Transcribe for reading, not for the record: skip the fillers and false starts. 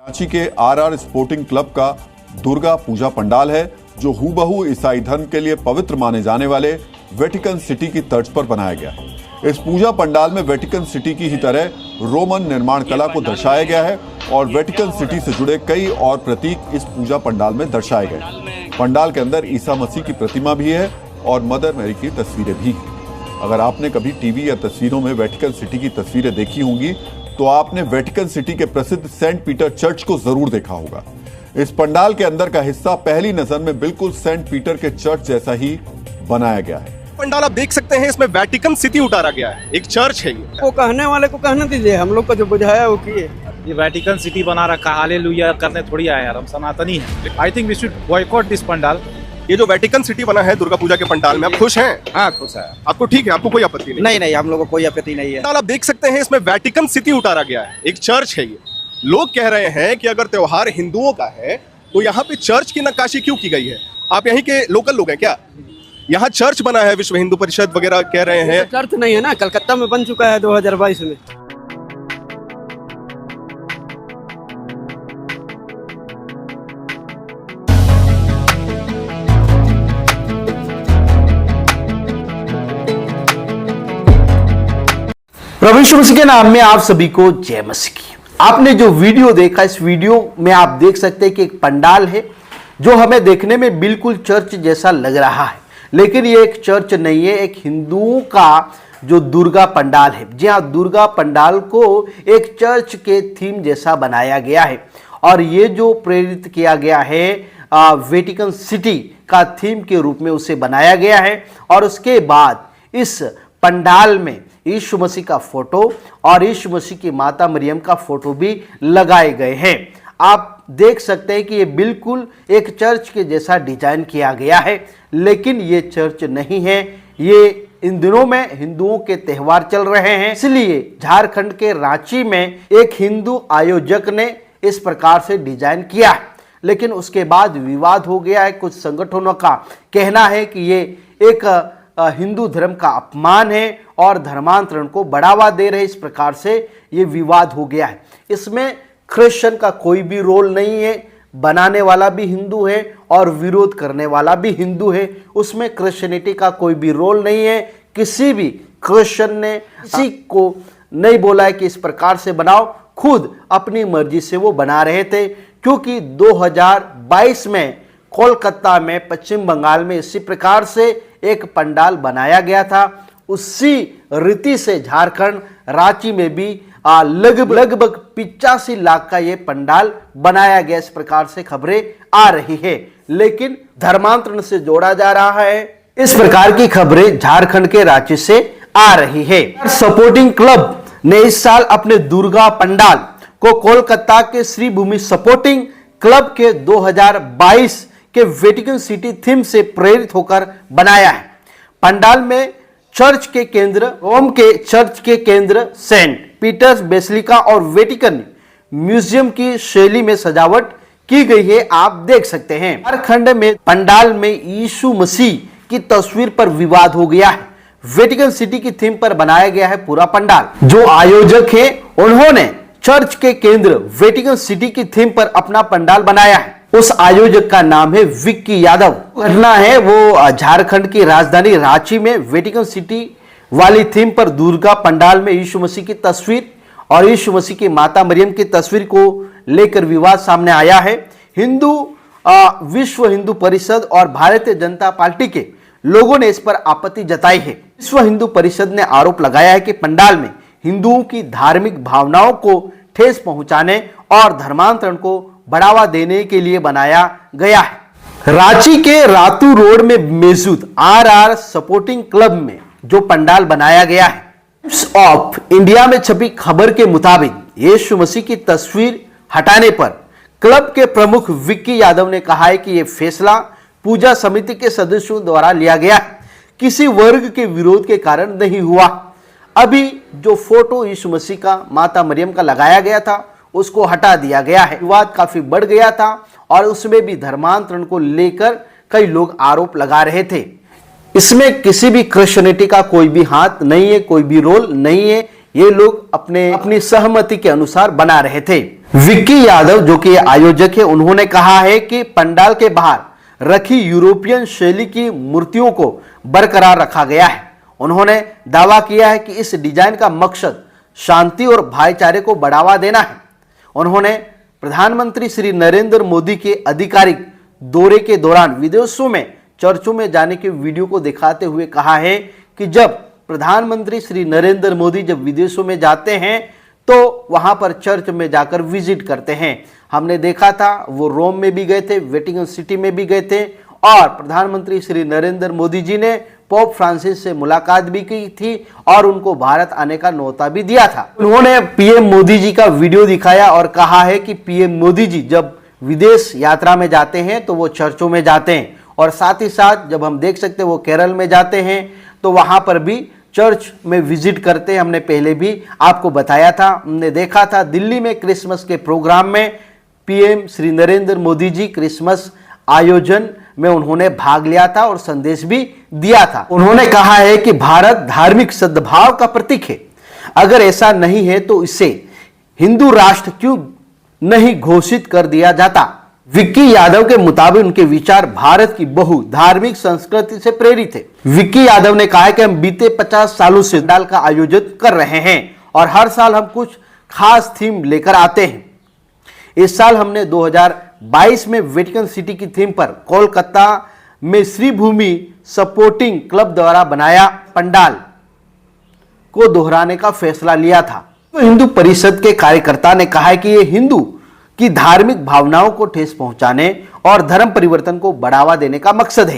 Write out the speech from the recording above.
रांची के RR sporting club का दुर्गा पूजा पंडाल है, जो हूबहू ईसाई धर्म के लिए पवित्र माने जाने वाले वेटिकन सिटी की तर्ज पर बनाया गया है। इस पूजा पंडाल में वेटिकन सिटी की ही तरह रोमन निर्माण कला को दर्शाया गया है और वेटिकन सिटी से जुड़े कई और प्रतीक इस पूजा पंडाल में दर्शाए गए। पंडाल के अंदर ईसा मसीह की प्रतिमा भी है और मदर मैरी की तस्वीरें भी हैं। अगर आपने कभी टीवी या तस्वीरों में वेटिकन सिटी की तस्वीरें देखी होंगी तो आपने वेटिकन सिटी के प्रसिद्ध सेंट पीटर चर्च को जरूर देखा होगा। इस पंडाल के अंदर का हिस्सा पहली नजर में बिल्कुल सेंट पीटर के चर्च जैसा ही बनाया गया है। पंडाल आप देख सकते हैं, इसमें वेटिकन सिटी उतारा गया है, एक चर्च है ये। वो कहने वाले को कहने दीजिए, हम लोग को जो बुझाया वो किए। ये वेटिकन सिटी बना रखा, हालेलुया करने थोड़ी आए यार, हम सनातनी हैं। I think we should boycott this pandal. ये जो वेटिकन सिटी बना है दुर्गा पूजा के पंडाल में, आप खुश हैं? हाँ खुश है। आपको ठीक है, आपको कोई आपत्ति नहीं? नहीं नहीं, हम लोग को कोई आपत्ति नहीं है। पंडाल आप देख सकते हैं, इसमें वेटिकन सिटी उतारा गया है, एक चर्च है ये। लोग कह रहे हैं कि अगर त्योहार हिंदुओं का है तो यहाँ पे चर्च की नक्काशी क्यों की गई है? आप यहीं के लोकल लोग हैं क्या? यहाँ चर्च बना है, विश्व हिंदू परिषद वगैरह कह रहे हैं। चर्च नहीं है ना, कलकत्ता में बन चुका है 2022 में। प्रभु यीशु मसीह के नाम में आप सभी को जय मसीह की। आपने जो वीडियो देखा, इस वीडियो में आप देख सकते हैं कि एक पंडाल है जो हमें देखने में बिल्कुल चर्च जैसा लग रहा है, लेकिन ये एक चर्च नहीं है, एक हिंदुओं का जो दुर्गा पंडाल है। जी हाँ, दुर्गा पंडाल को एक चर्च के थीम जैसा बनाया गया है और ये जो प्रेरित किया गया है वेटिकन सिटी का थीम के रूप में उसे बनाया गया है। और उसके बाद इस पंडाल में यीशु मसीह का फोटो और यीशु मसीह की माता मरियम का फोटो भी लगाए गए हैं। आप देख सकते हैं कि ये बिल्कुल एक चर्च के जैसा डिजाइन किया गया है, लेकिन ये चर्च नहीं है। ये इन दिनों में हिंदुओं के त्यौहार चल रहे हैं, इसलिए झारखंड के रांची में एक हिंदू आयोजक ने इस प्रकार से डिजाइन किया है, लेकिन उसके बाद विवाद हो गया है। कुछ संगठनों का कहना है कि ये एक हिंदू धर्म का अपमान है और धर्मांतरण को बढ़ावा दे रहे, इस प्रकार से ये विवाद हो गया है। इसमें क्रिश्चियन का कोई भी रोल नहीं है, बनाने वाला भी हिंदू है और विरोध करने वाला भी हिंदू है। उसमें क्रिश्चियनिटी का कोई भी रोल नहीं है। किसी भी क्रिश्चियन ने किसी को नहीं बोला है कि इस प्रकार से बनाओ, खुद अपनी मर्जी से वो बना रहे थे, क्योंकि 2022 में कोलकाता में, पश्चिम बंगाल में इसी प्रकार से एक पंडाल बनाया गया था। उसी रीति से झारखंड रांची में भी लगभग 85 लाख का ये पंडाल बनाया गया, इस प्रकार से खबरें आ रही है, लेकिन धर्मांतरण से जोड़ा जा रहा है। इस प्रकार की खबरें झारखंड के रांची से आ रही है। सपोर्टिंग क्लब ने इस साल अपने दुर्गा पंडाल को कोलकाता के श्री भूमि सपोर्टिंग क्लब के 2022 के वेटिकन सिटी थीम से प्रेरित होकर बनाया है। पंडाल में चर्च के केंद्र, रोम के चर्च के केंद्र, सेंट पीटर्स बेसिलिका और वेटिकन म्यूजियम की शैली में सजावट की गई है, आप देख सकते हैं। झारखंड में पंडाल में यीशु मसीह की तस्वीर पर विवाद हो गया है। वेटिकन सिटी की थीम पर बनाया गया है पूरा पंडाल। जो आयोजक है उन्होंने चर्च के केंद्र वेटिकन सिटी की थीम पर अपना पंडाल बनाया है। उस आयोजक का नाम है विक्की यादव। घटना है वो झारखंड की राजधानी रांची में वेटिकन सिटी वाली थीम पर दुर्गा पंडाल में यीशु मसीह की तस्वीर और यीशु मसीह की माता मरियम की तस्वीर को लेकर विवाद सामने आया है। विश्व हिंदू परिषद और भारतीय जनता पार्टी के लोगों ने इस पर आपत्ति जताई है। विश्व हिंदू परिषद ने आरोप लगाया है कि पंडाल में हिंदुओं की धार्मिक भावनाओं को ठेस पहुंचाने और धर्मांतरण को बढ़ावा देने के लिए बनाया गया है। रांची के रातू रोड में मौजूद आरआर सपोर्टिंग क्लब में जो पंडाल बनाया गया है, टाइम्स ऑफ इंडिया में छपी खबर के मुताबिक यीशु मसीह की तस्वीर हटाने पर क्लब के प्रमुख विक्की यादव ने कहा है कि यह फैसला पूजा समिति के सदस्यों द्वारा लिया गया है, किसी वर्ग के विरोध के कारण नहीं हुआ। अभी जो फोटो यीशु मसीह का, माता मरियम का लगाया गया था, उसको हटा दिया गया है। विवाद काफी बढ़ गया था और उसमें भी धर्मांतरण को लेकर कई लोग आरोप लगा रहे थे। इसमें किसी भी क्रिश्चियनिटी का कोई भी हाथ नहीं है, कोई भी रोल नहीं है। ये लोग अपनी सहमति के अनुसार बना रहे थे। विक्की यादव जो कि आयोजक है, उन्होंने कहा है कि पंडाल के बाहर रखी यूरोपियन शैली की मूर्तियों को बरकरार रखा गया है। उन्होंने दावा किया है कि इस डिजाइन का मकसद शांति और भाईचारे को बढ़ावा देना है। उन्होंने प्रधानमंत्री श्री नरेंद्र मोदी के आधिकारिक दौरे के दौरान विदेशों में चर्चों में जाने के वीडियो को दिखाते हुए कहा है कि जब प्रधानमंत्री श्री नरेंद्र मोदी जब विदेशों में जाते हैं तो वहां पर चर्च में जाकर विजिट करते हैं। हमने देखा था वो रोम में भी गए थे, वेटिकन सिटी में भी गए थे और प्रधानमंत्री श्री नरेंद्र मोदी जी ने पोप फ्रांसिस से मुलाकात भी की थी और उनको भारत आने का न्योता भी दिया था। उन्होंने पीएम मोदी जी का वीडियो दिखाया और कहा है कि पीएम मोदी जी जब विदेश यात्रा में जाते हैं तो वो चर्चों में जाते हैं और साथ ही साथ जब हम देख सकते हैं वो केरल में जाते हैं तो वहां पर भी चर्च में विजिट करते हैं। हमने पहले भी आपको बताया था, हमने देखा था दिल्ली में क्रिसमस के प्रोग्राम में पीएम श्री नरेंद्र मोदी जी क्रिसमस आयोजन में उन्होंने भाग लिया था और संदेश भी दिया था। उन्होंने कहा है कि भारत धार्मिक सद्भाव का प्रतीक है, अगर ऐसा नहीं है तो इसे हिंदू राष्ट्र क्यों नहीं घोषित कर दिया जाता। विक्की यादव के मुताबिक उनके विचार भारत की बहु धार्मिक संस्कृति से प्रेरित है। विक्की यादव ने कहा है कि हम बीते 50 सालों से पंडाल का आयोजन कर रहे हैं और हर साल हम कुछ खास थीम लेकर आते हैं। इस साल हमने 2022 में वेटिकन सिटी की थीम पर कोलकाता में श्री भूमि सपोर्टिंग क्लब द्वारा बनाया पंडाल को दोहराने का फैसला लिया था। तो हिंदू परिषद के कार्यकर्ता ने कहा है कि यह हिंदू की धार्मिक भावनाओं को ठेस पहुंचाने और धर्म परिवर्तन को बढ़ावा देने का मकसद है।